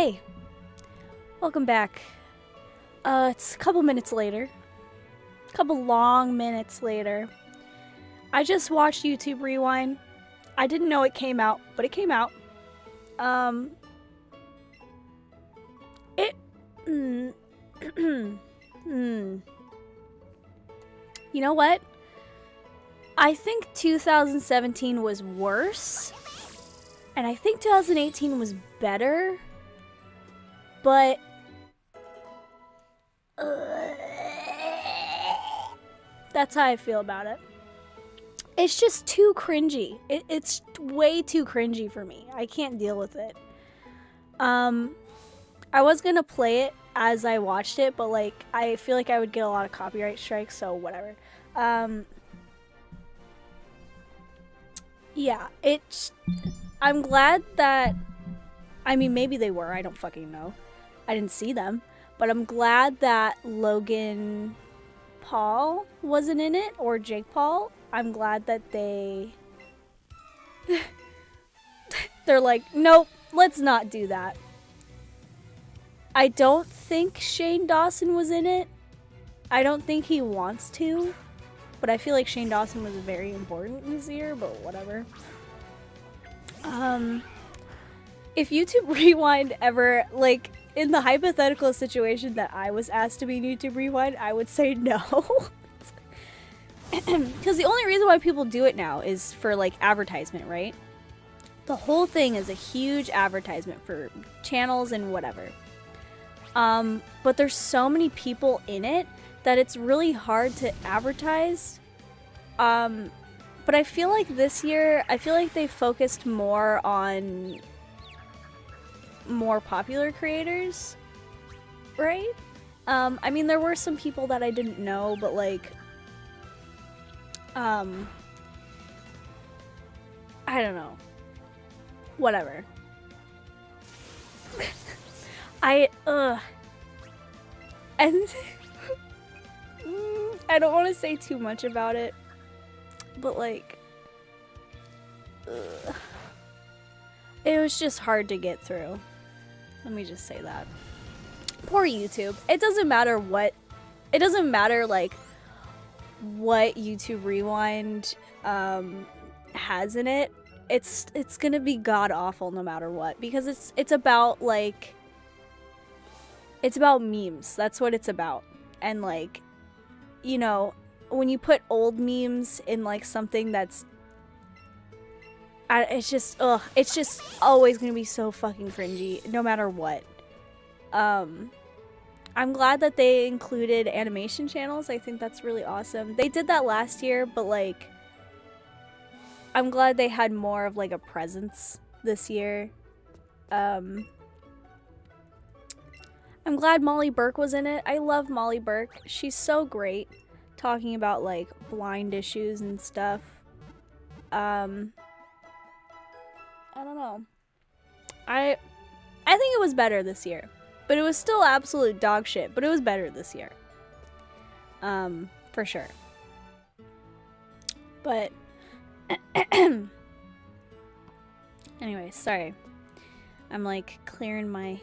Hey, welcome back. It's a couple minutes later. A couple long minutes later. I just watched YouTube Rewind. I didn't know it came out, but it came out. It... You know what? I think 2017 was worse. And I think 2018 was better. But... that's how I feel about it. It's just too cringy. It's way too cringy for me. I can't deal with it. I was gonna play it as I watched it, but like I feel like I would get a lot of copyright strikes, so whatever. Yeah, I'm glad that, I mean, maybe they were, I don't fucking know. I didn't see them, but I'm glad that Logan Paul wasn't in it, or Jake Paul. I'm glad that they're like, nope, let's not do that. I don't think Shane Dawson was in it. I don't think he wants to, but I feel like Shane Dawson was very important this year, but whatever. If YouTube Rewind ever, like, in the hypothetical situation that I was asked to be in YouTube Rewind, I would say no. Because the only reason why people do it now is for, like, advertisement, right? The whole thing is a huge advertisement for channels and whatever. But there's so many people in it that it's really hard to advertise. But I feel like this year, I feel like they focused more on more popular creators, right? I mean, there were some people that I didn't know, but like, I don't know. Whatever. And I don't want to say too much about it, but like, it was just hard to get through. Let me just say that. Poor YouTube. It doesn't matter what, it doesn't matter like what YouTube Rewind has in it. It's gonna be god awful no matter what, because it's about like, it's about memes. That's what it's about. And like, you know, when you put old memes in like something that's, it's just always gonna be so fucking cringy no matter what. I'm glad that they included animation channels. I think that's really awesome. They did that last year, but like, I'm glad they had more of like a presence this year. I'm glad Molly Burke was in it. I love Molly Burke. She's so great talking about like blind issues and stuff. I don't know. I think it was better this year. But it was still absolute dog shit, but it was better this year. For sure. But anyway, sorry. I'm like clearing my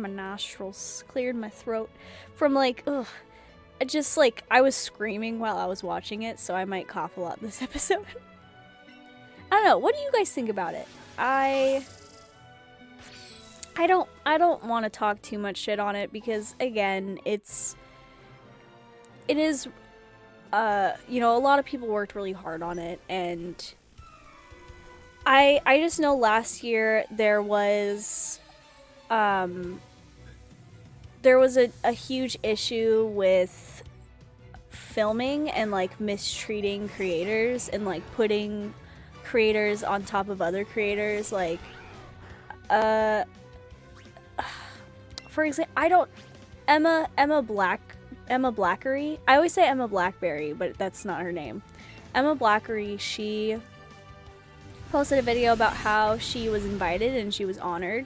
nostrils, cleared my throat from like, ugh. Just like, I was screaming while I was watching it, so I might cough a lot this episode. I don't know. What do you guys think about it? I don't want to talk too much shit on it because again, it is you know, a lot of people worked really hard on it, and I just know last year there was a huge issue with filming and like mistreating creators and like putting creators on top of other creators, like for example, Emma Blackery. I always say Emma Blackberry, but that's not her name. Emma Blackery, she posted a video about how she was invited and she was honored.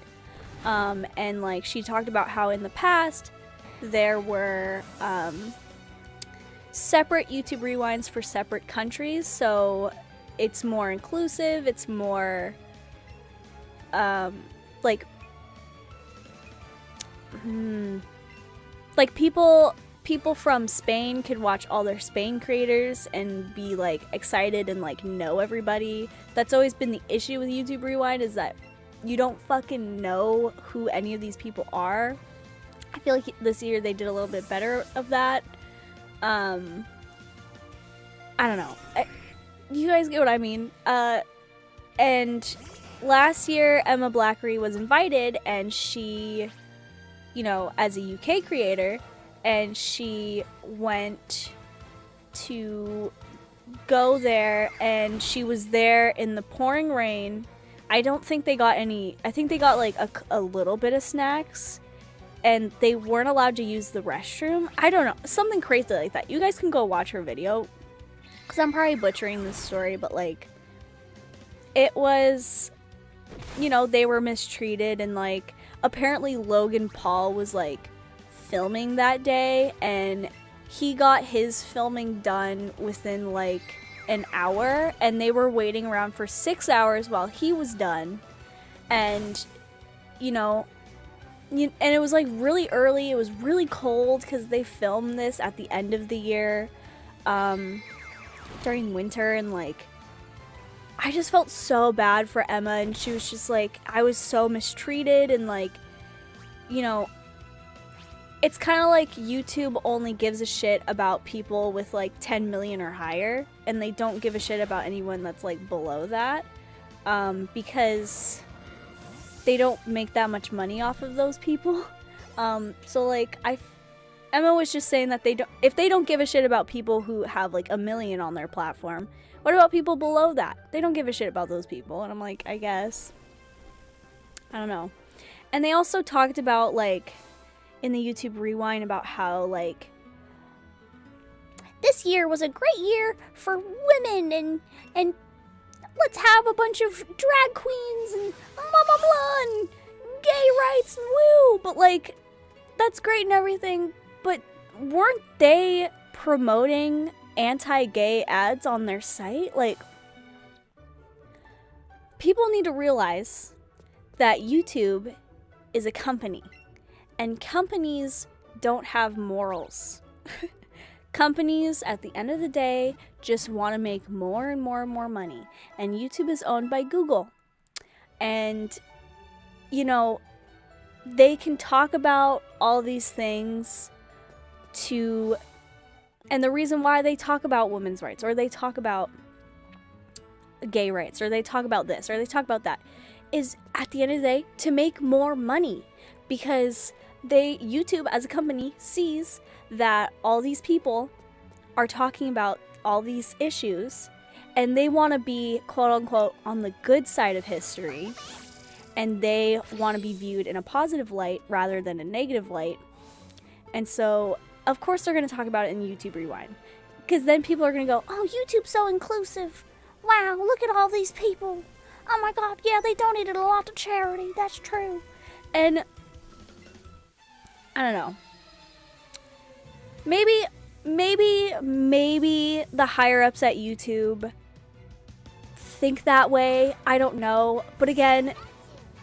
And like she talked about how in the past there were separate YouTube Rewinds for separate countries, so it's more inclusive, it's more like like people from Spain could watch all their Spain creators and be like excited and like know everybody. That's always been the issue with YouTube Rewind, is that you don't fucking know who any of these people are. I feel like this year they did a little bit better of that. I don't know. You guys get what I mean. And last year Emma Blackery was invited, and she, you know, as a UK creator, and she went to go there, and she was there in the pouring rain. I don't think they got any, I think they got like a little bit of snacks, and they weren't allowed to use the restroom. I don't know, something crazy like that. You guys can go watch her video, because I'm probably butchering this story, but like, it was, you know, they were mistreated, and like, apparently Logan Paul was like filming that day, and he got his filming done within like an hour, and they were waiting around for 6 hours while he was done. And you know, and it was like really early, it was really cold, because they filmed this at the end of the year, during winter, and like, I just felt so bad for Emma, and she was just like, I was so mistreated, and like, you know, it's kind of like YouTube only gives a shit about people with like 10 million or higher, and they don't give a shit about anyone that's like below that, because they don't make that much money off of those people. So like, Emma was just saying that if they don't give a shit about people who have like 1 million on their platform, what about people below that? They don't give a shit about those people. And I'm like, I guess. I don't know. And they also talked about like, in the YouTube Rewind, about how like, this year was a great year for women, and let's have a bunch of drag queens and blah blah blah and gay rights and woo. But like, that's great and everything, but weren't they promoting anti-gay ads on their site? Like, people need to realize that YouTube is a company, and companies don't have morals. Companies, at the end of the day, just want to make more and more and more money. And YouTube is owned by Google. And, you know, they can talk about all these things and the reason why they talk about women's rights, or they talk about gay rights, or they talk about this, or they talk about that, is at the end of the day to make more money. Because YouTube as a company sees that all these people are talking about all these issues, and they want to be, quote unquote, on the good side of history, and they want to be viewed in a positive light rather than a negative light. And so of course they're going to talk about it in YouTube Rewind, because then people are going to go, oh, YouTube's so inclusive, wow, look at all these people, oh my god, yeah, they donated a lot to charity, that's true. And I don't know. Maybe the higher ups at YouTube think that way. I don't know. But again,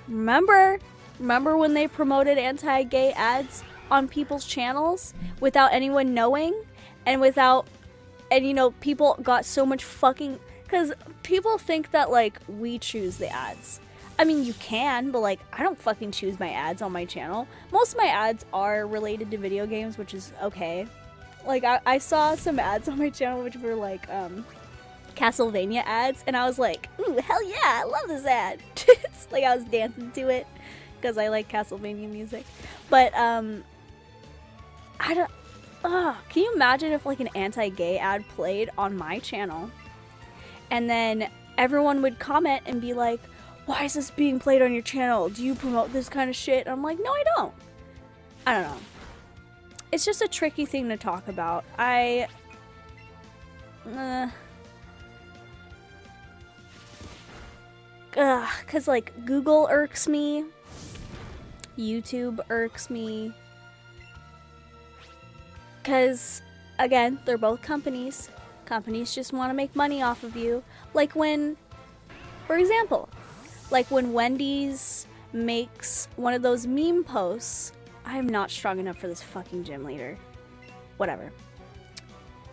remember when they promoted anti-gay ads on people's channels without anyone knowing, and you know, people got so much fucking, because people think that like we choose the ads. I mean, you can, but like, I don't fucking choose my ads on my channel. Most of my ads are related to video games, which is okay. Like, I saw some ads on my channel which were like, Castlevania ads, and I was like, ooh, hell yeah, I love this ad. It's like I was dancing to it, because I like Castlevania music. But, can you imagine if like an anti-gay ad played on my channel, and then everyone would comment and be like, why is this being played on your channel? Do you promote this kind of shit? And I'm like, no, I don't. I don't know. It's just a tricky thing to talk about. Cause like Google irks me. YouTube irks me. Cause again, they're both companies. Companies just want to make money off of you. Like when, for example, like when Wendy's makes one of those meme posts I'm not strong enough for this fucking gym leader. Whatever.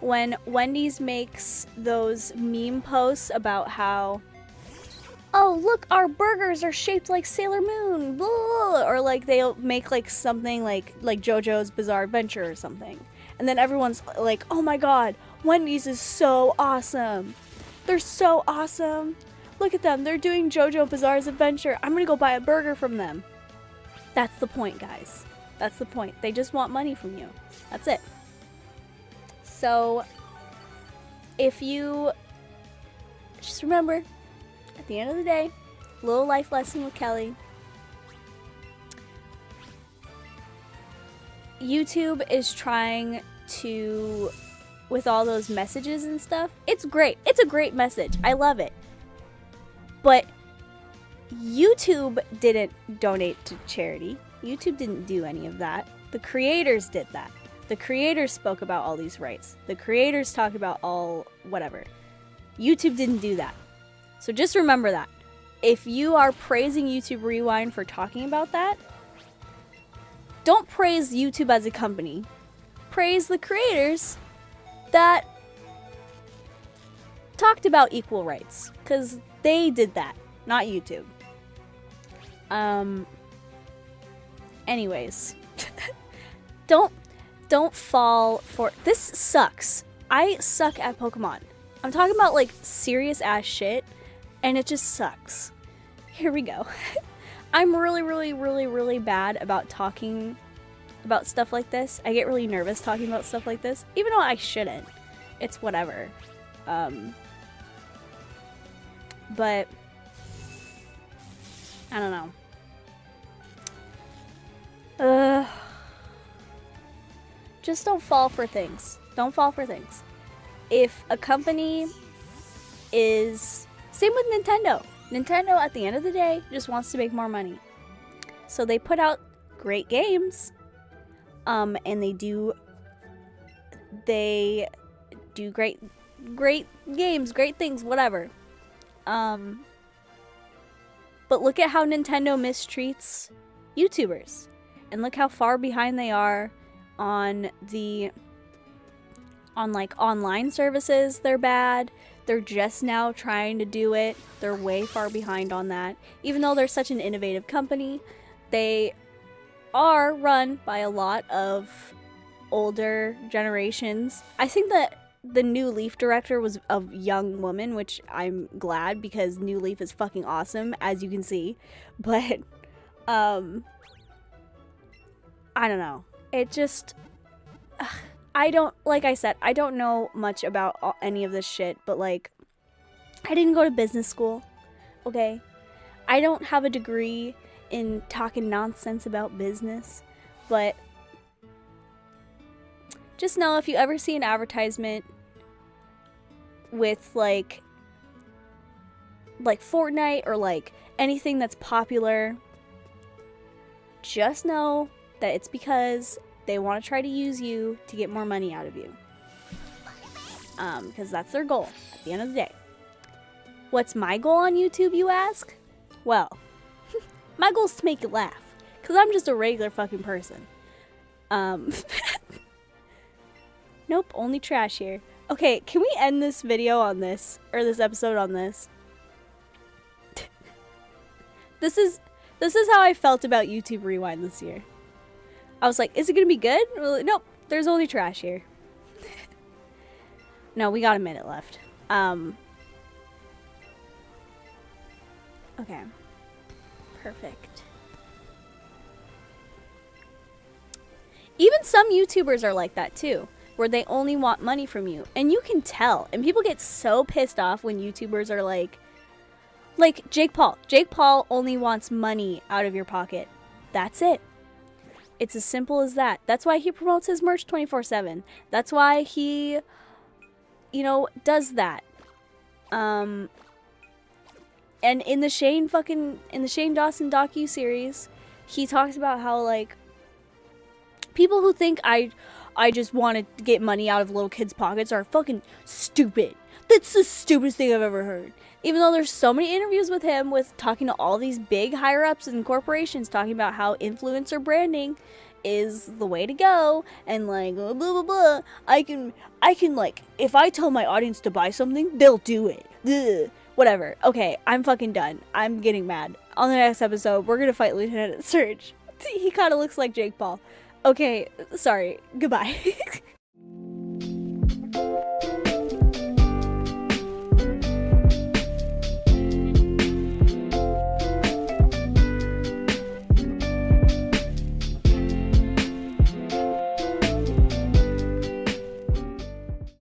When Wendy's makes those meme posts about how, oh, look, our burgers are shaped like Sailor Moon, blah, or like they'll make like something like JoJo's Bizarre Adventure or something. And then everyone's like, oh my god, Wendy's is so awesome. They're so awesome. Look at them, they're doing JoJo Bizarre's Adventure. I'm gonna go buy a burger from them. That's the point, guys. That's the point. They just want money from you. That's it. So, if you just remember, at the end of the day, little life lesson with Kelly. YouTube is trying to, with all those messages and stuff, it's great. It's a great message. I love it. But YouTube didn't donate to charity. YouTube didn't do any of that. The creators did that. The creators spoke about all these rights. The creators talked about all whatever. YouTube didn't do that. So just remember that. If you are praising YouTube Rewind for talking about that, don't praise YouTube as a company. Praise the creators that talked about equal rights, because they did that, not YouTube. Anyways, don't fall for this. Sucks. I suck at Pokemon. I'm talking about like serious ass shit, and it just sucks. Here we go. I'm really bad about talking about stuff like this. I get really nervous talking about stuff like this, even though I shouldn't. It's whatever. But I don't know. Just don't fall for things. Don't fall for things. If a company is... Same with Nintendo. Nintendo, at the end of the day, just wants to make more money. So they put out great games. And they do great games, great things, whatever. But look at how Nintendo mistreats YouTubers. And look how far behind they are on like online services. They're bad. They're just now trying to do it. They're way far behind on that. Even though they're such an innovative company, they are run by a lot of older generations. I think that the New Leaf director was a young woman, which I'm glad, because New Leaf is fucking awesome, as you can see. But, I don't know. It just... like I said, I don't know much about any of this shit, but like, I didn't go to business school, okay? I don't have a degree in talking nonsense about business, but just know if you ever see an advertisement with like Fortnite or like anything that's popular, just know that it's because they want to try to use you to get more money out of you. Because that's their goal at the end of the day. What's my goal on YouTube, you ask? Well, my goal is to make you laugh. Because I'm just a regular fucking person. Nope, only trash here. Okay, can we end this video on this? Or this episode on this? This is how I felt about YouTube Rewind this year. I was like, is it gonna be good? Well, nope, there's only trash here. No, we got a minute left. Okay. Perfect. Even some YouTubers are like that too, where they only want money from you. And you can tell. And people get so pissed off when YouTubers are like Jake Paul. Jake Paul only wants money out of your pocket. That's it. It's as simple as that. That's why he promotes his merch 24/7. That's why he, does that. And in the Shane Dawson docu-series, he talks about how, like, people who think I just want to get money out of little kids' pockets are fucking stupid. That's the stupidest thing I've ever heard. Even though there's so many interviews with him, with talking to all these big higher-ups in corporations, talking about how influencer branding is the way to go, and like blah blah blah. I can like, if I tell my audience to buy something, they'll do it. Ugh. Whatever. Okay, I'm fucking done. I'm getting mad. On the next episode, we're gonna fight Lieutenant Surge. He kind of looks like Jake Paul. Okay, sorry. Goodbye.